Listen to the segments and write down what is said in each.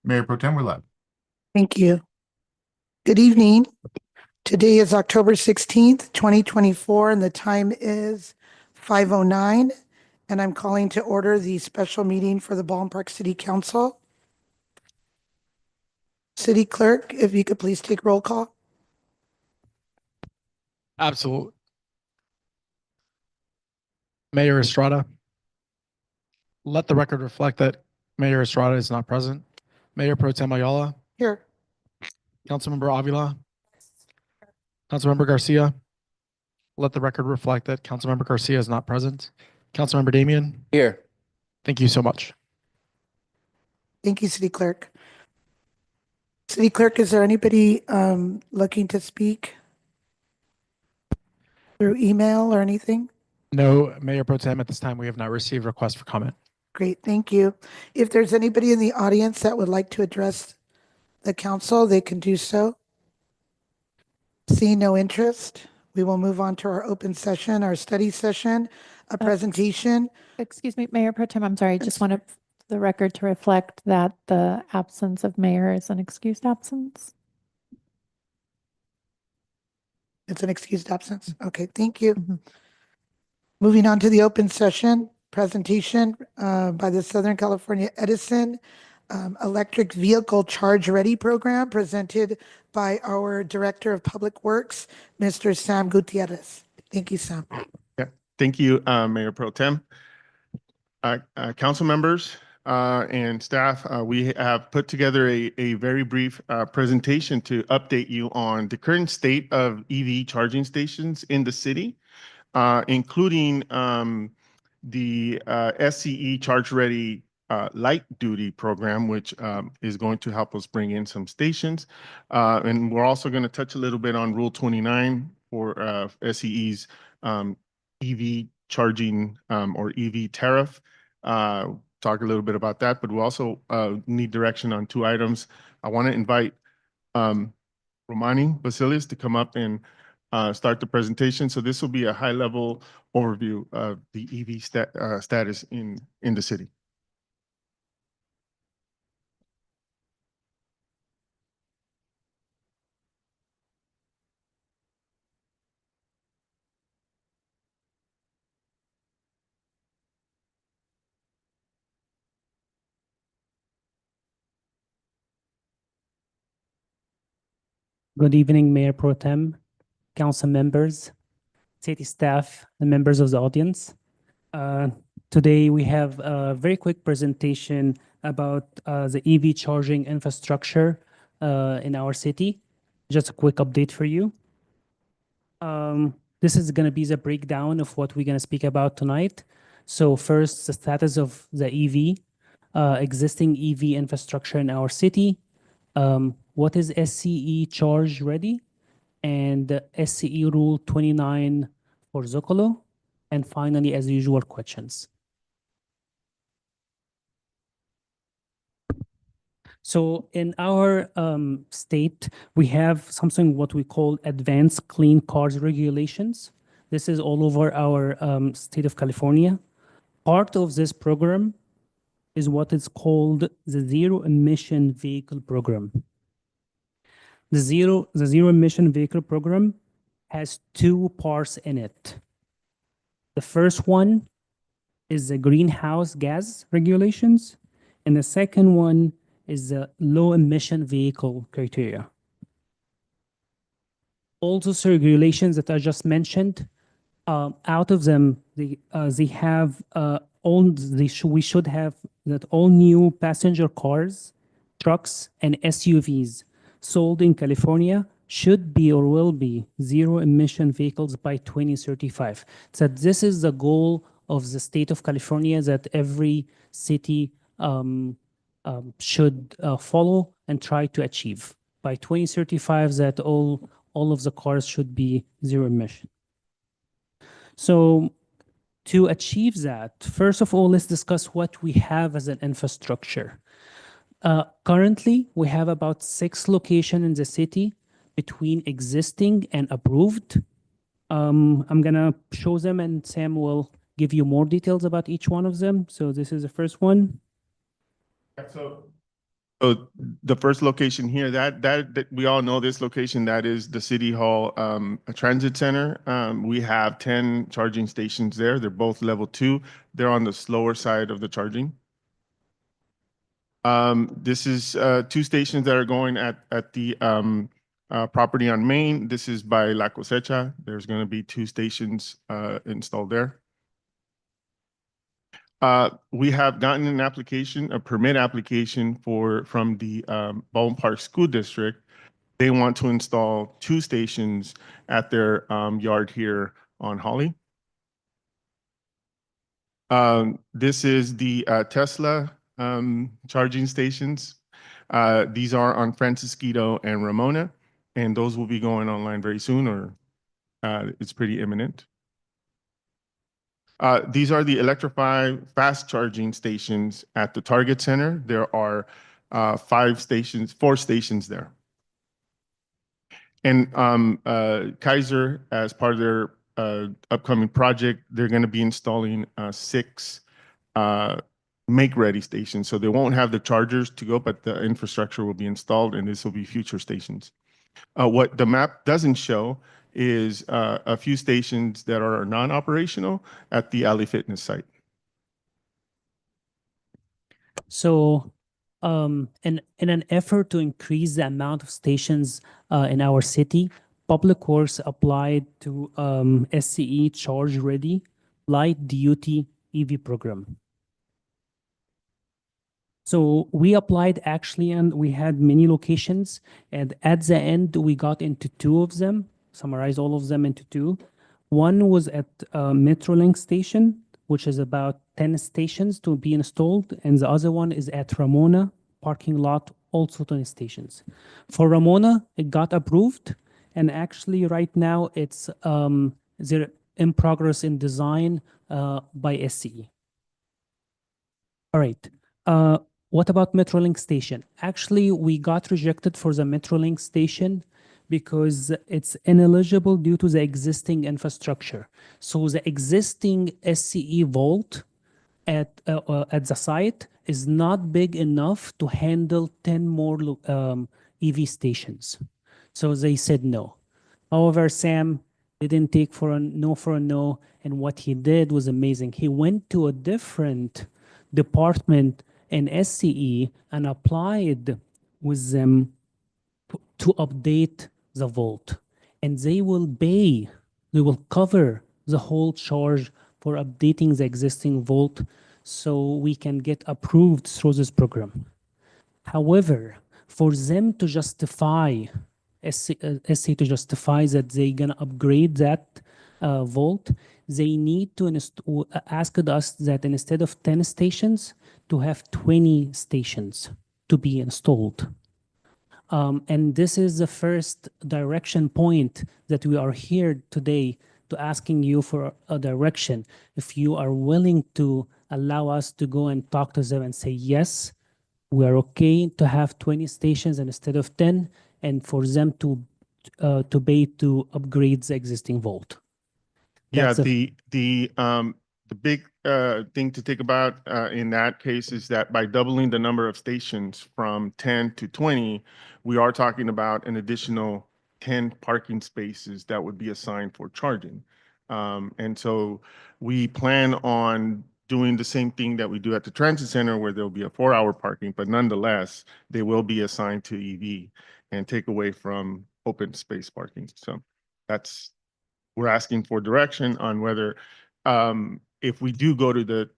Mayor Pro Tem Willett. Thank you. Good evening. Today is October 16th, 2024, and the time is 5:09. And I'm calling to order the special meeting for the Baldwin Park City Council. City Clerk, if you could please take roll call. Absolutely. Mayor Estrada. Let the record reflect that Mayor Estrada is not present. Mayor Pro Tem Ayala. Here. Councilmember Avila. Councilmember Garcia. Let the record reflect that Councilmember Garcia is not present. Councilmember Damian. Here. Thank you so much. Thank you, City Clerk. City Clerk, is there anybody looking to speak through email or anything? No, Mayor Pro Tem, at this time, we have not received requests for comment. Great, thank you. If there's anybody in the audience that would like to address the council, they can do so. Seeing no interest, we will move on to our open session, our study session, a presentation. Excuse me, Mayor Pro Tem, I'm sorry, I Yes. just wanted the record to reflect that the absence of mayor is an excused absence. It's an excused absence. Okay, thank you. Mhm. Moving on to the open session presentation by the Southern California Edison Electric Vehicle Charge Ready Program, presented by our Director of Public Works, Mr. Sam Gutierrez. Thank you, Sam. Thank you, Mayor Pro Tem. Council members and staff, we have put together a very brief presentation to update you on the current state of EV charging stations in the city, including the SCE Charge Ready light duty program, which is going to help us bring in some stations. And we're also going to touch a little bit on Rule 29 for SCE's EV charging or EV tariff. Talk a little bit about that, but we also need direction on two items. I want to invite Romani Basilius to come up and start the presentation. So this will be a high-level overview of the EV status in the city. Good evening, Mayor Pro Tem, council members, city staff, and members of the audience. Today, we have a very quick presentation about the EV charging infrastructure in our city. Just a quick update for you. This is going to be the breakdown of what we're going to speak about tonight. So first, the status of the EV, existing EV infrastructure in our city. What is SCE Charge Ready, and SCE Rule 29 for Zocalo, and finally, as usual, questions. So in our state, we have something what we call Advanced Clean Cars Regulations. This is all over our state of California. Part of this program is what is called the Zero Emission Vehicle Program. The zero emission vehicle program has two parts in it. The first one is the greenhouse gas regulations, and the second one is the low emission vehicle criteria. All those regulations that I just mentioned, out of them, we should have that all new passenger cars, trucks, and SUVs sold in California should be or will be zero emission vehicles by 2035. So this is the goal of the state of California that every city should follow and try to achieve. By 2035, that all of the cars should be zero emission. So to achieve that, first of all, let's discuss what we have as an infrastructure. Currently, we have about 6 locations in the city between existing and approved. I'm going to show them, and Sam will give you more details about each one of them. So this is the first one. So So the first location here, that we all know this location, that is the City Hall a transit center. We have 10 charging stations there. They're both level 2. They're on the slower side of the charging. This is 2 stations that are going at the property on Main. This is by La Cosecha. There's going to be 2 stations installed there. We have gotten an application, a permit application from the Baldwin Park School District. They want to install 2 stations at their yard here on Holly. This is the Tesla charging stations. These are on Francisquito and Ramona, and those will be going online very soon, or it's pretty imminent. These are the Electrify fast charging stations at the Target Center. There are 4 stations there. And Kaiser, as part of their upcoming project, they're going to be installing 6 make-ready stations. So they won't have the chargers to go, but the infrastructure will be installed, and this will be future stations. What the map doesn't show is a few stations that are non-operational at the Alley Fitness site. So, in an effort to increase the amount of stations in our city, Public Works applied to SCE Charge Ready Light Duty EV program. So we applied actually, and we had many locations, and at the end we got into 2 of them. Summarize all of them into 2. One was at Metrolink station, which is about 10 stations to be installed, and the other one is at Ramona parking lot, also 20 stations. For Ramona, it got approved, and actually right now it's they're in progress in design by SCE. All right. What about Metrolink station? Actually, we got rejected for the Metrolink station because it's ineligible due to the existing infrastructure. So the existing SCE vault at the site is not big enough to handle 10 more EV stations. So they said no. However, Sam didn't take for a no, and what he did was amazing. He went to a different department in SCE and applied with them to update the vault, and they will cover the whole charge for updating the existing vault so we can get approved through this program. However, for them to justify, SCE to justify that they're gonna upgrade that vault, they need to ask us that instead of 10 stations, to have 20 stations to be installed. And this is the first direction point that we are here today to asking you for a direction. If you are willing to allow us to go and talk to them and say, yes, we are okay to have 20 stations instead of 10, and for them to pay to upgrade the existing vault. Yeah, That's the big thing to think about in that case is that by doubling the number of stations from 10 to 20, we are talking about an additional 10 parking spaces that would be assigned for charging. And so we plan on doing the same thing that we do at the transit center, where there'll be a 4-hour parking, but nonetheless, they will be assigned to EV and take away from open space parking. So we're asking for direction on whether if we do go to the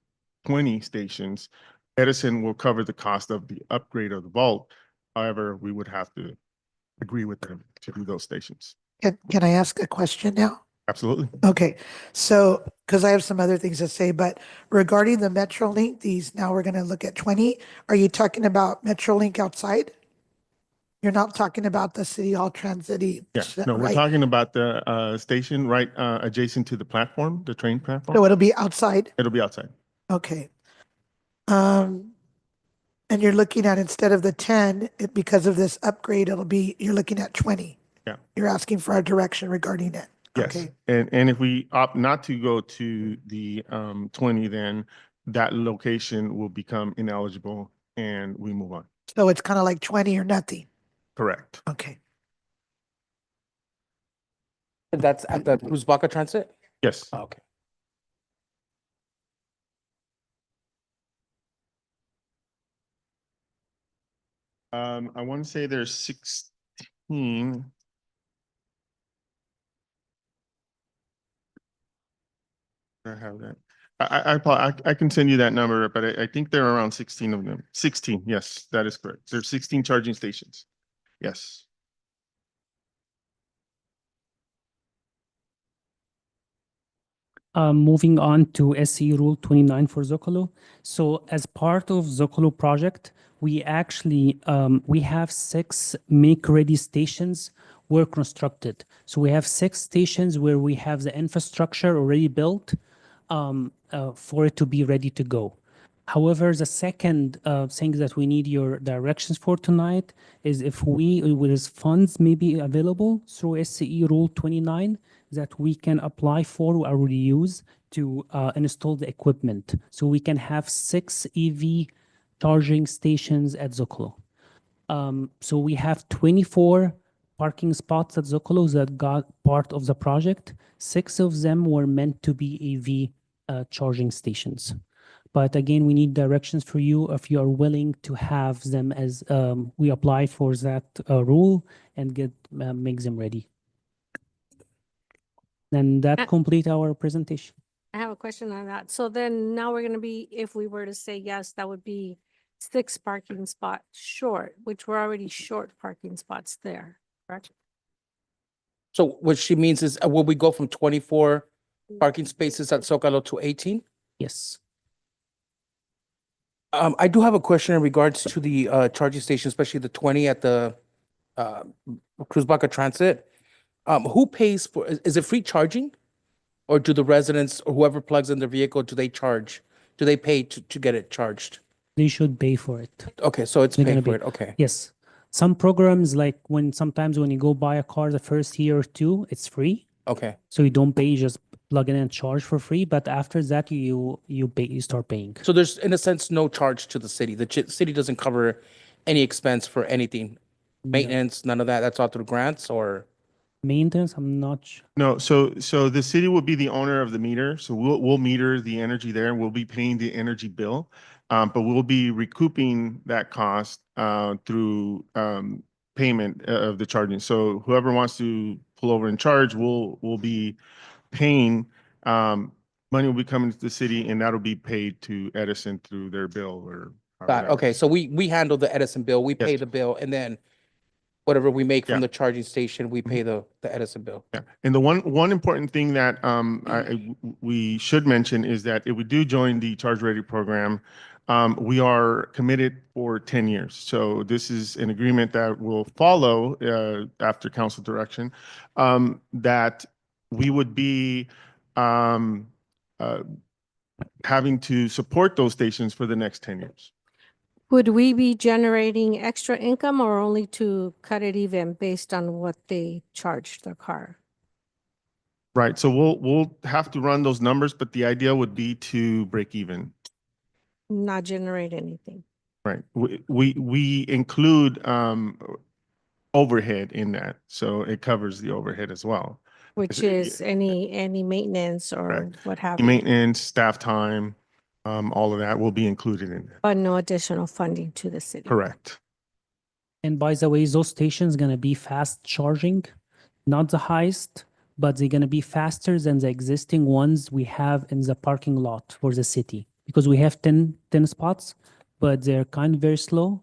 20 stations, Edison will cover the cost of the upgrade of the vault. However, we would have to agree with them to do those stations. Can I ask a question now? Absolutely. Okay, so, because I have some other things to say, but regarding the Metrolink, now we're going to look at 20. Are you talking about Metrolink outside? You're not talking about the City Hall Transit? Yeah, no, we're talking about the station right adjacent to the platform, the train platform. So it'll be outside? It'll be outside. Okay. And you're looking at, instead of the 10, because of this upgrade, you're looking at 20. Yeah. You're asking for our direction regarding it. Yes, Okay. and if we opt not to go to the 20, then that location will become ineligible and we move on. So it's kind of like 20 or nothing. Correct. Okay. That's at the Cruz Baca Transit? Yes. Oh, okay. I want to say there's 16. I have that. I can send you that number, but I think there are around 16 of them. 16, yes, that is correct. There's 16 charging stations. Yes. Moving on to SCE Rule 29 for Zocalo. So as part of Zocalo project, we actually, we have 6 make-ready stations were constructed. So we have 6 stations where we have the infrastructure already built for it to be ready to go. However, the second thing that we need your directions for tonight is if with funds may be available through SCE Rule 29 that we can apply for or reuse to install the equipment. So we can have 6 EV charging stations at Zocalo. So we have 24 parking spots at Zocalo that got part of the project. 6 of them were meant to be EV charging stations. But again, we need directions for you if you are willing to have them as we apply for that rule and get make them ready. And that complete our presentation. I have a question on that. So then now we're gonna be, if we were to say yes, that would be 6 parking spots short, which we're already short parking spots there, correct? So what she means is, will we go from 24 parking spaces at Zocalo to 18? Yes. I do have a question in regards to the charging station, especially the 20 at the Cruz Baca Transit. Who pays for, is it free charging? Or do the residents or whoever plugs in their vehicle, do they charge? Do they pay to get it charged? They should pay for it. Okay, so it's They're paid gonna for be- it, okay. Yes. Some programs, like sometimes when you go buy a car the first year or two, it's free. Okay, So you don't pay, you just plug in and charge for free. But after that, you pay, you start paying. so there's in a sense no charge to the city. The city doesn't cover any expense for anything, No. maintenance, none of that. That's all through grants or? Maintenance, I'm not sure. No, so the city will be the owner of the meter. So we'll meter the energy there and we'll be paying the energy bill. But we'll be recouping that cost through payment of the charging. So whoever wants to pull over and charge, will be paying, money will be coming to the city and that'll be paid to Edison through their bill or. however Got, that okay, works. so we handle the Edison bill, we pay Yes. the bill, and then whatever we make Yeah. from the charging station, we pay the Edison bill. Yeah, and the one important thing that we should mention is that if we do join the Charge Ready program, we are committed for 10 years. So this is an agreement that will follow after council direction, that we would be having to support those stations for the next 10 years. Would we be generating extra income or only to cut it even based on what they charged their car? Right, so we'll have to run those numbers, but the idea would be to break even. Not generate anything? Right, we include overhead in that, so it covers the overhead as well. Which it- is any maintenance or Correct. what have you, Maintenance, staff time, all of that will be included in that. but no additional funding to the city. Correct. And by the way, those stations gonna be fast charging, not the highest, but they're gonna be faster than the existing ones we have in the parking lot for the city. Because we have 10 spots, but they're kind of very slow.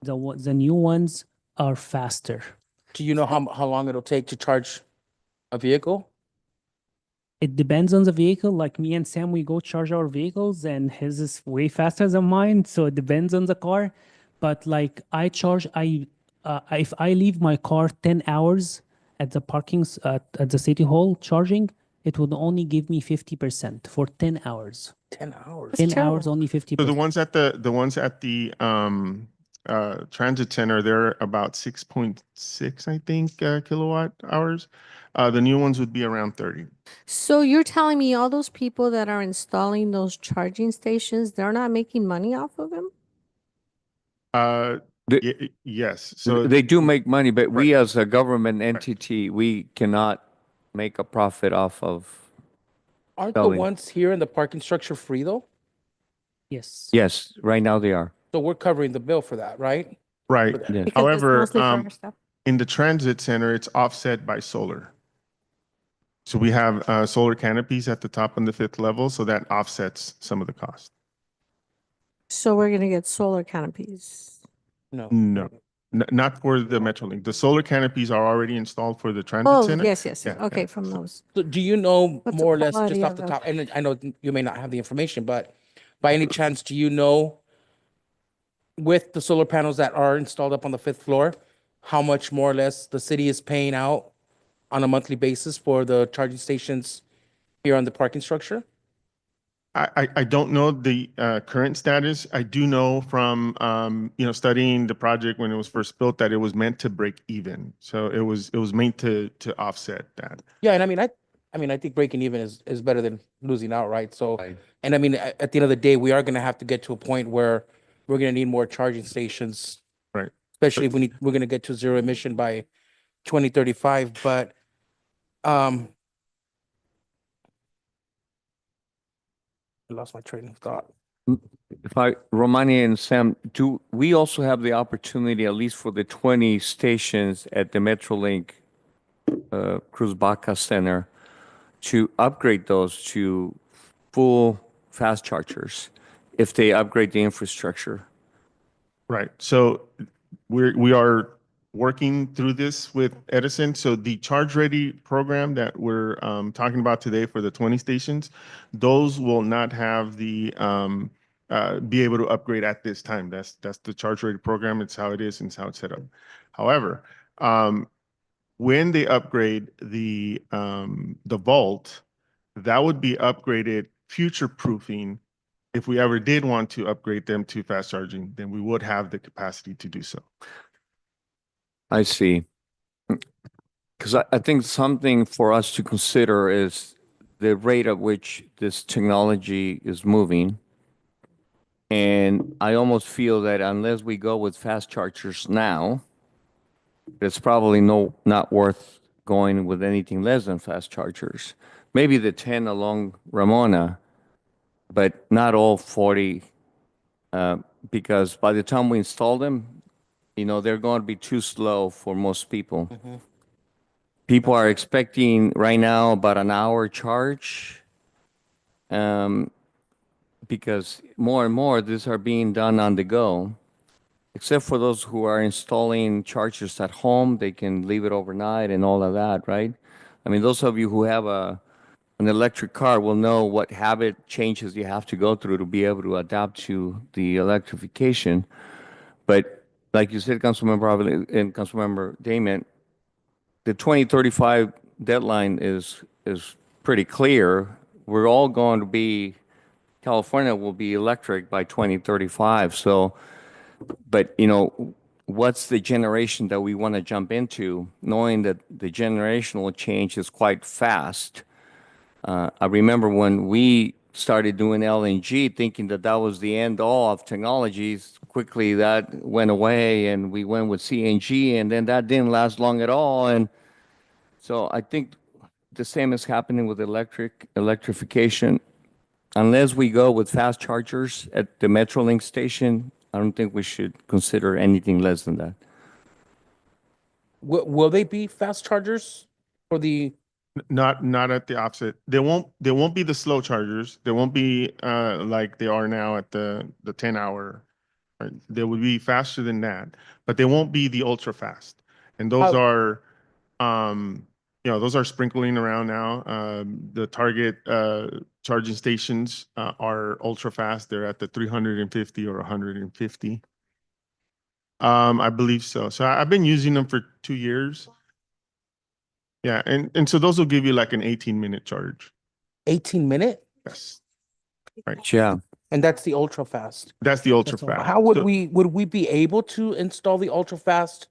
The new ones are faster. Do you know how long it'll take to charge a vehicle? It depends on the vehicle. Like me and Sam, we go charge our vehicles and his is way faster than mine. So it depends on the car. But like I charge, if I leave my car 10 hours at the parkings at the city hall charging, it would only give me 50% for 10 hours. 10 hours. That's 10 hours, terrible. only 50%. So the ones at the transit center, they're about 6.6, I think, kilowatt hours. The new ones would be around 30. So you're telling me all those people that are installing those charging stations, they're not making money off of them? Yes, so. They do make money, but we as a government entity, we cannot make a profit off of, Aren't the Selling. ones here in the parking structure free though? Yes. yes, right now they are. So we're covering the bill for that, right? Right. For that. Yes. Because it's However, mostly for our stuff. in the transit center, it's offset by solar. So we have solar canopies at the top on the 5th level, so that offsets some of the cost. So we're gonna get solar canopies. No. No, not for the Metrolink. The solar canopies are already installed for the transit Oh, center. yes, yes, yes. Yeah, Okay, yeah. from those. So do you know What's the more or less quality just off of the the- top, and I know you may not have the information, but by any chance, do you know with the solar panels that are installed up on the 5th floor, how much more or less the city is paying out on a monthly basis for the charging stations here on the parking structure? I don't know the current status. I do know from studying the project when it was first built that it was meant to break even. So it was meant to offset that. Yeah, and I think breaking even is better than losing out, right? So, Right. and I mean, at the end of the day, we are gonna have to get to a point where we're gonna need more charging stations. Right. Especially if we're gonna get to zero emission by 2035, but, I lost my train of thought. If I, Romani and Sam, do we also have the opportunity, at least for the 20 stations at the Metrolink Cruz Baca Center, to upgrade those to full fast chargers if they upgrade the infrastructure? Right. So we are working through this with Edison. So the Charge Ready program that we're talking about today for the 20 stations, those will not have the be able to upgrade at this time. That's the Charge Ready program. It's how it is and it's how it's set up. However, when they upgrade the vault, that would be upgraded future proofing. If we ever did want to upgrade them to fast charging, then we would have the capacity to do so. I see. Because I think something for us to consider is the rate at which this technology is moving. And I almost feel that unless we go with fast chargers now, it's probably not worth going with anything less than fast chargers. Maybe the 10 along Ramona, but not all 40, because by the time we install them, they're going to be too slow for most people. People are expecting right now about an hour charge, because more and more these are being done on the go. Except for those who are installing chargers at home, they can leave it overnight and all of that, right? I mean, those of you who have an electric car will know what habit changes you have to go through to be able to adapt to the electrification. But like you said, Councilmember Avila and Councilmember Damian, the 2035 deadline is pretty clear. We're all going to be, California will be electric by 2035. So, but what's the generation that we want to jump into, knowing that the generational change is quite fast? I remember when we started doing LNG, thinking that was the end all of technologies. Quickly that went away, and we went with CNG, and then that didn't last long at all. And so I think the same is happening with electrification. Unless we go with fast chargers at the Metrolink station, I don't think we should consider anything less than that. Will they be fast chargers for the, Not at the offset. They won't be the slow chargers. They won't be like they are now at the 10-hour. Right? They would be faster than that, but they won't be the ultra fast. And those How- are those are sprinkling around now. The Target charging stations are ultra fast. They're at the 350 or 150. I believe so. So I've been using them for 2 years. Yeah, and so those will give you like an 18-minute charge. 18-minute? Yes, Yeah. And that's the ultra fast. that's the ultra That's all. fast. How would So we be able to install the ultra fast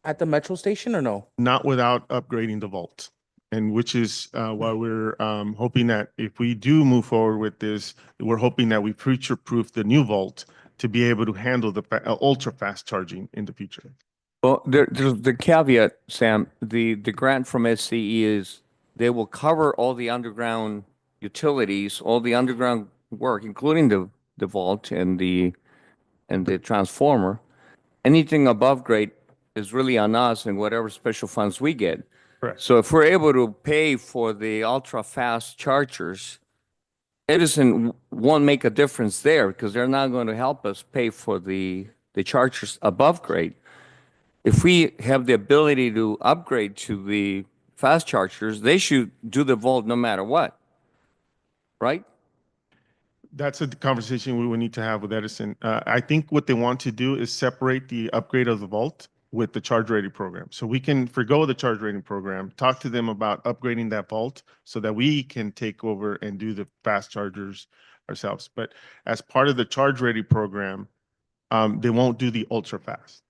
at the Metro station or no? not without upgrading the vault, and which is why we're hoping that if we do move forward with this, we're hoping that we future-proof the new vault to be able to handle the ultra fast charging in the future. Well, there's the caveat, Sam, the grant from SCE is they will cover all the underground utilities, all the underground work, including the vault and the transformer. Anything above grade is really on us and whatever special funds we get. Correct. So if we're able to pay for the ultra fast chargers, Edison won't make a difference there because they're not going to help us pay for the chargers above grade. If we have the ability to upgrade to the fast chargers, they should do the vault no matter what, right? That's a conversation we would need to have with Edison. I think what they want to do is separate the upgrade of the vault with the charge rating program. So we can forgo the charge rating program, talk to them about upgrading that vault so that we can take over and do the fast chargers ourselves. But as part of the charge rating program, they won't do the ultra fast.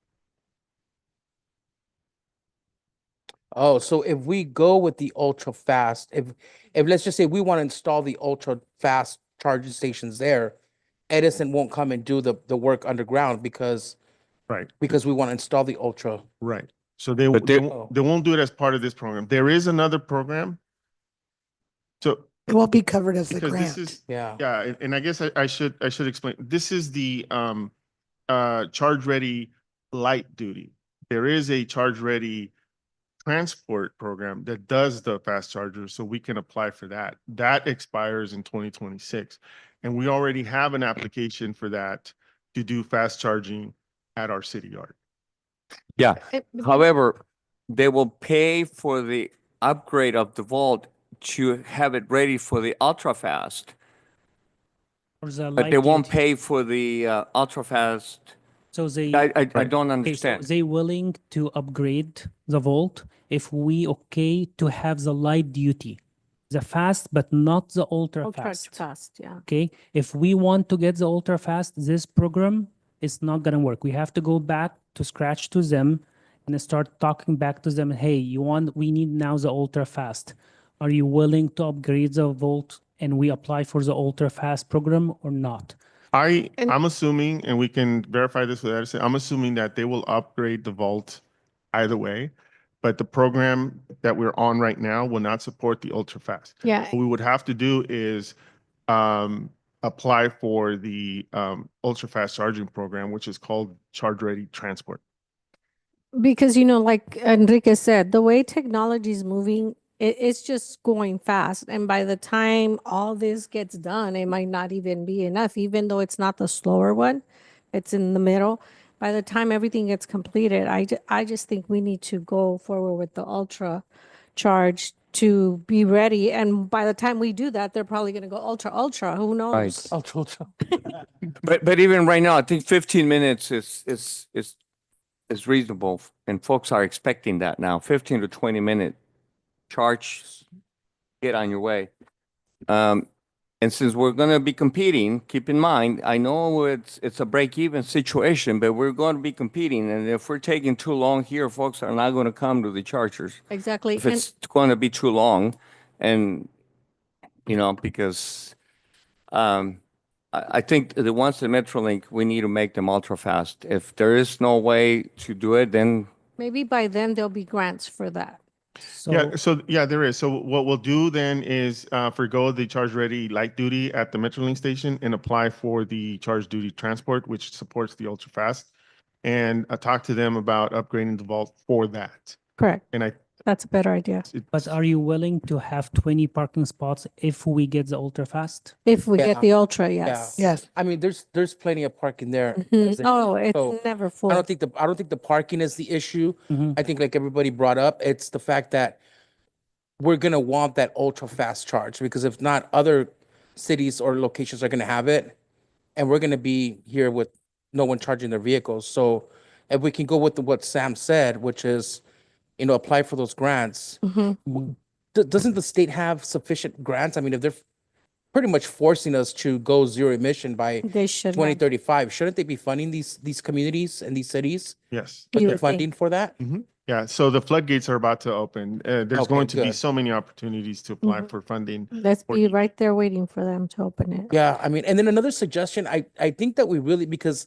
Oh, so if we go with the ultra fast, if let's just say we want to install the ultra fast charging stations there, Edison won't come and do the work underground because Right. we want to install the ultra. Right. So they But they they- won't they won't do it as part of this program. There is another program. So It won't be covered as a because grant. this is Yeah. yeah, and I guess I should explain. This is the charge ready light duty. There is a charge ready transport program that does the fast chargers, so we can apply for that. That expires in 2026. And we already have an application for that to do fast charging at our city yard. Yeah. It- However, they will pay for the upgrade of the vault to have it ready for the ultra fast, Or the but light they won't duty. pay for the ultra fast. So they. I don't Okay, so understand. they willing to upgrade the vault if we okay to have the light duty, the fast, but not the ultra Ultra fast. fast, yeah. Okay, if we want to get the ultra fast, this program is not gonna work. We have to go back to scratch to them and start talking back to them. Hey, we need now the ultra fast. Are you willing to upgrade the vault and we apply for the ultra fast program or not? And- I'm assuming, and we can verify this with Edison, I'm assuming that they will upgrade the vault either way, but the program that we're on right now will not support the ultra fast. Yeah, What we would have to do is apply for the ultra fast charging program, which is called Charge Ready Transport. because like Enrique said, the way technology is moving, it's just going fast. And by the time all this gets done, it might not even be enough, even though it's not the slower one, it's in the middle. By the time everything gets completed, I just think we need to go forward with the ultra charge to be ready. And by the time we do that, they're probably going to go ultra, who knows? Right. Ultra. But even right now, I think 15 minutes is reasonable, and folks are expecting that now. 15 to 20-minute charge, get on your way. And since we're going to be competing, keep in mind, I know it's a break-even situation, but we're going to be competing, and if we're taking too long here, folks are not going to come to the chargers. Exactly. If And it's going to be too long, and because I think the ones at Metrolink, we need to make them ultra fast. If there is no way to do it, then maybe by then there'll be grants for that. So. There is. So what we'll do then is forgo the Charge Ready light duty at the Metrolink station and apply for the Charge Duty Transport, which supports the ultra fast, and talk to them about upgrading the vault for that. Correct. And That's a better idea. But are you willing to have 20 parking spots if we get the ultra fast? If we Yeah. get the ultra, yes. Yes. I mean, there's plenty of parking there. Mhm. as it Oh, is. it's So, never I full. don't think the parking is the issue. Mhm. I think like everybody brought up, it's the fact that we're gonna want that ultra fast charge because if not, other cities or locations are gonna have it, and we're gonna be here with no one charging their vehicles. So if we can go with what Sam said, which is, apply for those grants. Mhm. Doesn't the state have sufficient grants? I mean, if they're pretty much forcing us to go zero emission by They should. have. 2035, shouldn't they be funding these communities and these cities? yes. Put You the would think. funding for that? Yeah, so the floodgates are about to open. There's Okay, going to be good. so many opportunities to apply Mhm. for funding. Let's for be each- right there waiting for them to open it. Yeah, I mean, and then another suggestion, I think that we really, because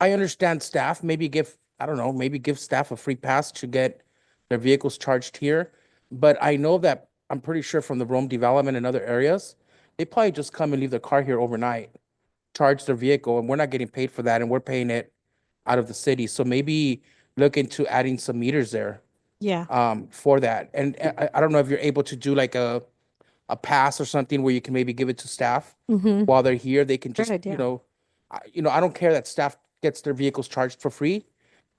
I understand staff, maybe give, I don't know, maybe give staff a free pass to get their vehicles charged here. But I know that, I'm pretty sure from the Rome development and other areas, they probably just come and leave their car here overnight, charge their vehicle, and we're not getting paid for that, and we're paying it out of the city. So maybe look into adding some meters there. Yeah. For that. And I don't know if you're able to do like a pass or something where you can maybe give it to staff Mm-hmm. while they're here. They can Great just, idea. I don't care that staff gets their vehicles charged for free.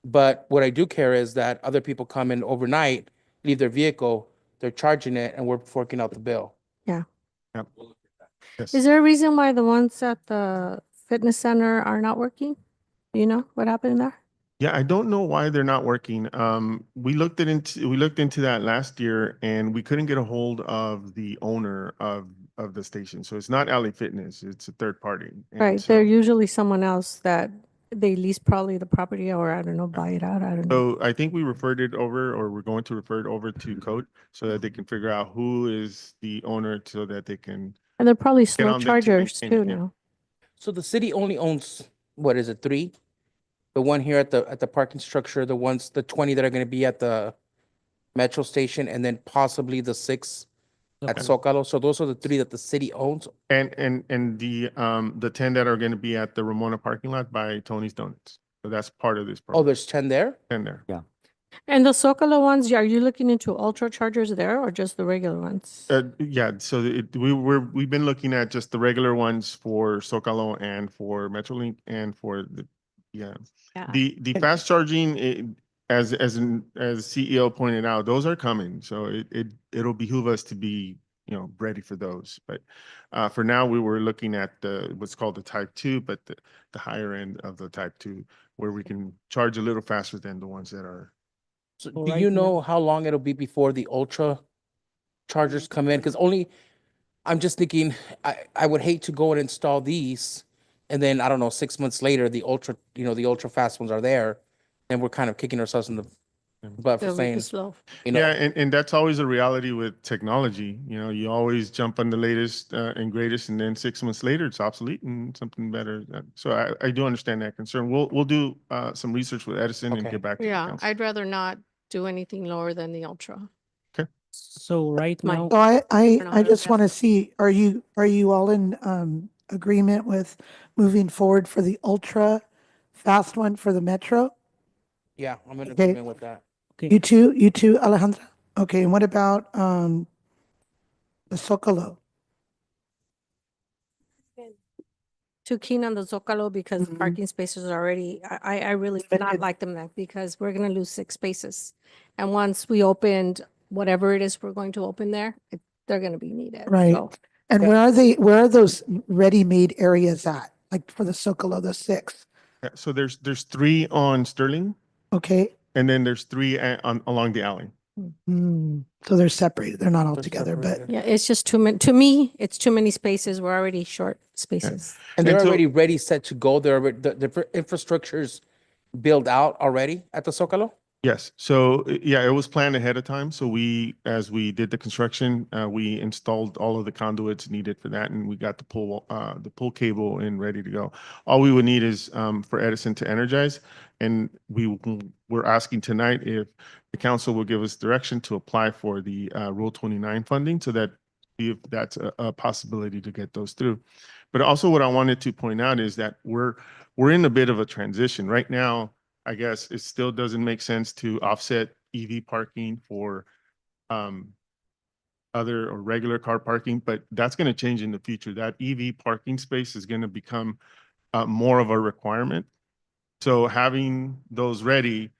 But what I do care is that other people come in overnight, leave their vehicle, they're charging it, and we're forking out the bill. Yep. Is Yes. there a reason why the ones at the fitness center are not working? Do you know what happened there? Yeah, I don't know why they're not working. We looked into that last year and we couldn't get a hold of the owner of the station. So it's not LA Fitness, it's a third party. And Right, so- they're usually someone else that they lease probably the property or I don't know, buy it out, I don't know. So I think we referred it over, or we're going to refer it over to code so that they can figure out who is the owner so that they can. And they're probably slow on there to chargers maintain it, too yeah. now. So the city only owns, what is it, 3? The one here at the parking structure, the 20 that are gonna be at the metro station, and then possibly the 6 at Okay. Zocalo. So those are the 3 that the city owns. And the 10 that are going to be at the Ramona parking lot by Tony's Donuts. So that's part of this Oh, program. there's 10 there? 10 there. And the Zocalo ones, are you looking into ultra chargers there or just the regular ones? Yeah, so we've been looking at just the regular ones for Zocalo and for Metrolink and for yeah. Yeah. The fast charging, as CEO pointed out, those are coming. So it'll behoove us to be, ready for those. But for now, we were looking at what's called the Type 2, but the higher end of the Type 2, where we can charge a little faster than the ones that are. So Well, do right you now- know how long it'll be before the ultra chargers come in? Because I'm just thinking, I would hate to go and install these, and then, I don't know, 6 months later, the ultra fast ones are there, and we're kind of kicking ourselves in the butt for They'll be Mm. saying, slow. Yeah, and that's always a reality with technology. You always jump on the latest and greatest, and then 6 months later, it's obsolete and something better. So I do understand that concern. We'll do some research with Edison and Okay. get back to the Yeah, council. I'd rather not do anything lower than the ultra. So right Mine. now, So I Fernando, just yeah. want to see, are you all in agreement with moving forward for the ultra fast one for the metro? yeah, I'm in Okay. agreement with that. okay, You too, Alejandra? Okay, and what about the Zocalo? Too keen on the Zocalo because Mhm. parking spaces are already, I really did not Limited. like them there because we're gonna lose 6 spaces. And once we opened, whatever it is we're going to open there, they're gonna be needed. Right. So, And Yeah. where are those ready-made areas at? Like for the Zocalo, the 6? Yeah, so there's 3 on Sterling, Okay, and then there's 3 along the alley. so they're separated, they're not all They're together, but separated. yeah, it's just too many, to me, it's too many spaces. We're already short spaces. And they're And so- already ready, set to go. The infrastructure's built out already at the Zocalo? Yes, so yeah, it was planned ahead of time. So as we did the construction, we installed all of the conduits needed for that, and we got the pull cable in ready to go. All we would need is for Edison to energize, and we're asking tonight if the council will give us direction to apply for the Rule 29 funding, so that if that's a possibility to get those through. But also, what I wanted to point out is that we're in a bit of a transition right now. I guess it still doesn't make sense to offset EV parking for other or regular car parking, but that's going to change in the future. That EV parking space is going to become more of a requirement. So having those ready,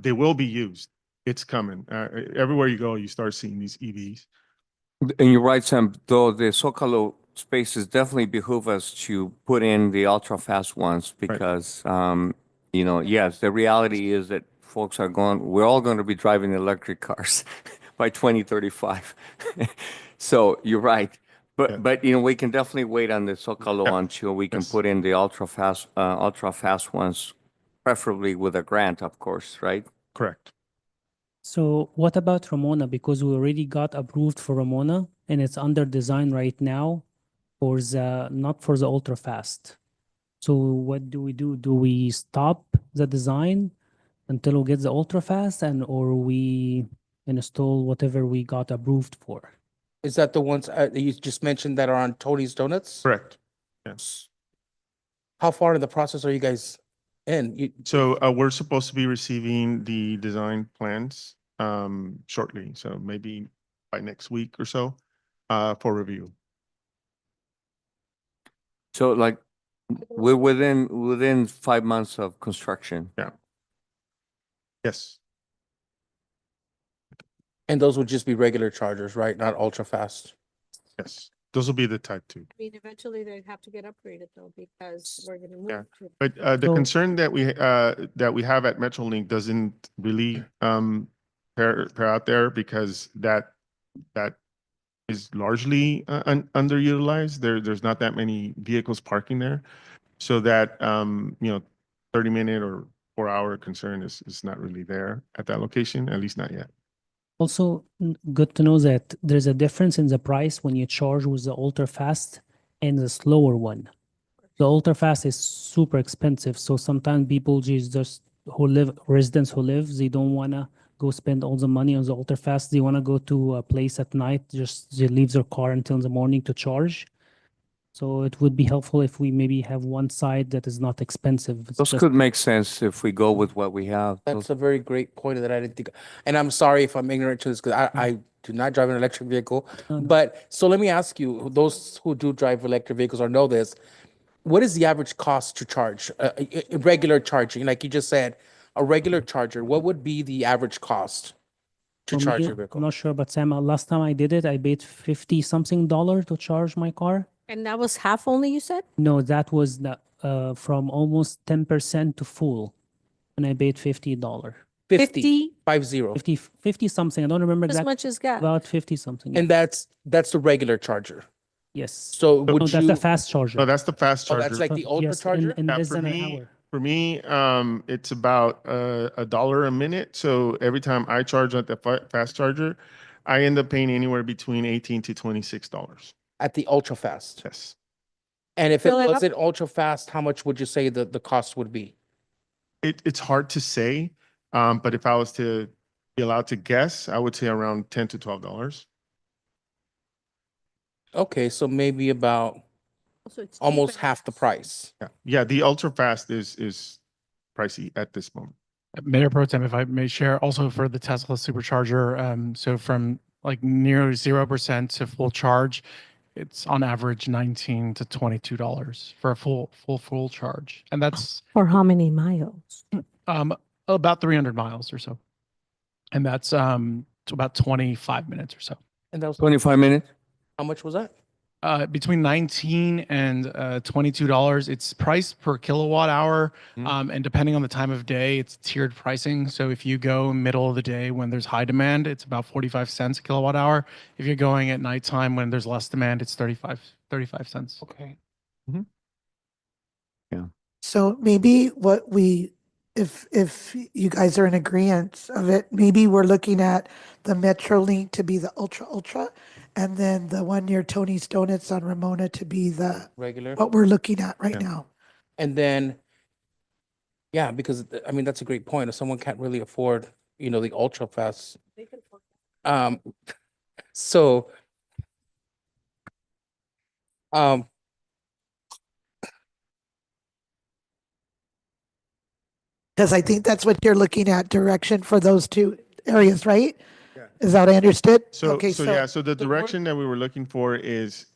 they will be used. It's coming. Everywhere you go, you start seeing these EVs. And you're right, Sam, though the Zocalo spaces definitely behoove us to put in the ultra fast ones because, yes, the reality is that we're all going to be driving electric cars by 2035. So you're right. Yeah. But we can definitely wait on the Zocalo Yeah. until we can Yes. put in the ultra fast ones, preferably with a grant, of course, right? Correct. So what about Ramona? Because we already got approved for Ramona and it's under design right now for the, not for the ultra fast. So what do we do? Do we stop the design until we get the ultra fast or we install whatever we got approved for? Is that the ones that you just mentioned that are on Tony's Donuts? Correct. Yes. How far in the process are you guys in? So we're supposed to be receiving the design plans shortly, so maybe by next week or so for review. So like, we're within 5 months of construction. Yes. And those would just be regular chargers, right? Not ultra fast. Yes. Those will be the type 2. I mean, eventually they'd have to get upgraded though, because we're gonna move Yeah. to. But the So- concern that we have at MetroLink doesn't really pair out there because that is largely underutilized. There's not that many vehicles parking there. So that 30-minute or 4-hour concern is not really there at that location, at least not yet. Also, good to know that there's a difference in the price when you charge with the ultra fast and the slower one. The ultra fast is super expensive, so sometimes people just residents who live, they don't wanna go spend all the money on the ultra fast. They wanna go to a place at night, just they leave their car until the morning to charge. So it would be helpful if we maybe have one side that is not expensive. It's Those just- could make sense if we go with what we have. That's a very great point that I didn't think. And I'm sorry if I'm ignorant to this because I do not drive an electric vehicle. No, no. But so let me ask you, those who do drive electric vehicles or know this, what is the average cost to charge? Regular charging, like you just said, a regular charger, what would be the average cost to For charge me, your I'm vehicle? not sure, but Sam, last time I did it, I paid $50-something to charge my car. And that was half only, you said? No, that was from almost 10% to full, and I paid $50. 50, 50. 50 something. I don't remember As exactly. much as gas. About 50 something. And that's the regular charger. yes. So No, would that's you, the fast charger. No, that's the fast oh, charger. that's like the ultra Yes, charger? in Yeah, less for than an me, hour. For me, it's about $1 a minute. So every time I charge at the fast charger, I end up paying anywhere between $18 to $26. At the ultra fast. Yes. And if it Fill it up. wasn't ultra fast, how much would you say the cost would be? It's hard to say, but if I was to be allowed to guess, I would say around $10 to $12. Okay, so maybe about So it's almost cheaper. half the price. Yeah, the ultra fast is pricey at this moment. Mayor Pro Tem, if I may share, also for the Tesla supercharger, so from like near 0% to full charge, it's on average $19 to $22 for a full charge. And that's For how many miles? about 300 miles or so. And that's to about 25 minutes or so. And that was, 25 minutes? how much was that? Between $19 and $22. It's priced per kilowatt hour. And depending on the time of day, it's tiered pricing. So if you go middle of the day when there's high demand, it's about 45 cents a kilowatt hour. If you're going at nighttime when there's less demand, it's 35 cents. Okay. So maybe what we, if you guys are in agreement of it, maybe we're looking at the MetroLink to be the ultra, and then the one near Tony's Donuts on Ramona to be the, Regular. what we're looking at right Yeah. now. And then, yeah, because I mean, that's a great point. If someone can't really afford, the ultra fast. So, Because I think that's what you're looking at, direction for those two areas, right? Yeah. Is that what I understood? So, Okay, so yeah, so the the direction that we were looking for is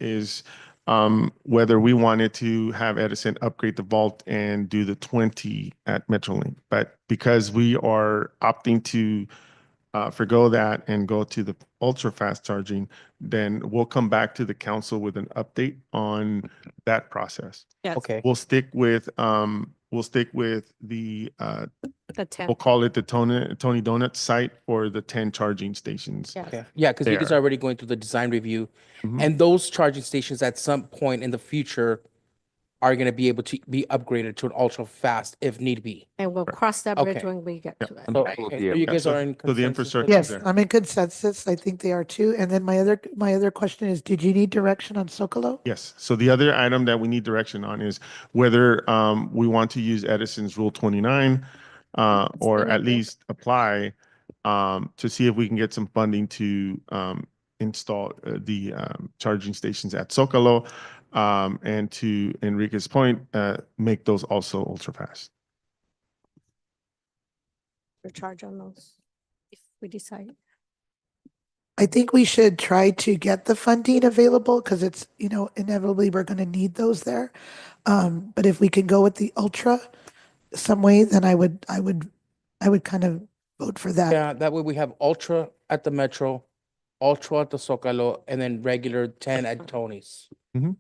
whether we wanted to have Edison upgrade the vault and do the 20 at MetroLink. But because we are opting to forgo that and go to the ultra fast charging, then we'll come back to the council with an update on that process. Yes. okay. We'll stick with the The 10. we'll call it the Tony Donut site for the 10 charging stations. Yes. Okay. Yeah, because you guys are There. already going through the design review. Mhm. And those charging stations at some point in the future are going to be able to be upgraded to an ultra fast if need be. And we'll cross that bridge Okay. when we get to it. I'm So, cool with okay, the so you guys so- are in so the consensus infrastructure- with Yes, there. I'm in consensus. I think they are too. And then my other question is, did you need direction on Socolo? Yes. So the other item that we need direction on is whether we want to use Edison's Rule 29 or been at approved. least apply to see if we can get some funding to install the charging stations at Zocalo, and to Enrique's point, make those also ultra fast. For charge on those, if we decide. I think we should try to get the funding available because it's, inevitably we're going to need those there. But if we can go with the ultra some way, then I would kind of vote for that. Yeah, that way we have ultra at the Metro, ultra at the Zocalo, and then regular 10 at Tony's. Mhm.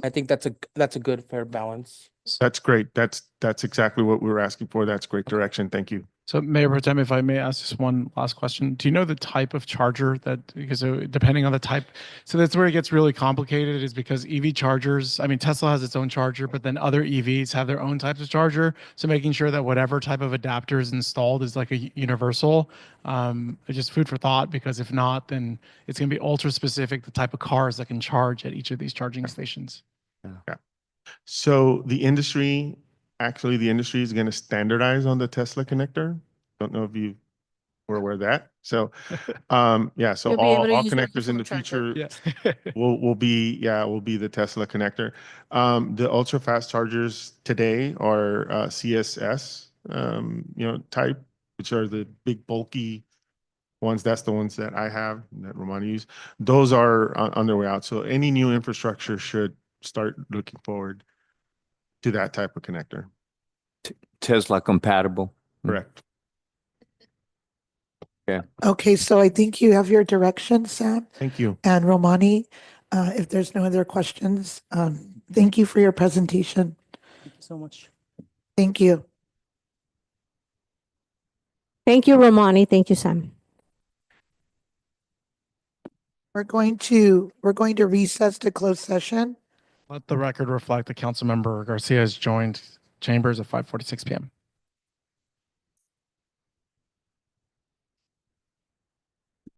I think that's a good fair balance. That's great. That's exactly what we were asking for. That's great direction. Thank you. So Mayor Pro Tem, if I may ask just one last question, do you know the type of charger because depending on the type, so that's where it gets really complicated is because EV chargers, I mean, Tesla has its own charger, but then other EVs have their own types of charger. So making sure that whatever type of adapter is installed is like a universal, just food for thought, because if not, then it's going to be ultra specific, the type of cars that can charge at each of these charging stations. So the industry is going to standardize on the Tesla connector. Don't know if you were aware of that. So, yeah, so You'll be able all to use one connectors in the full charger. future Yeah. will be the Tesla connector. The ultra fast chargers today are CSS, type, which are the big bulky ones. That's the ones that I have, that Romani use. Those are on their way out. So any new infrastructure should start looking forward to that type of connector. Tesla compatible. Correct. Okay, so I think you have your direction, Sam Thank you. and Romani. If there's no other questions, thank you for your presentation. Thank you so much. Thank you. Thank you, Romani. Thank you, Sam. We're going to recess to closed session. Let the record reflect that Councilmember Garcia has joined chambers at 5:46 p.m.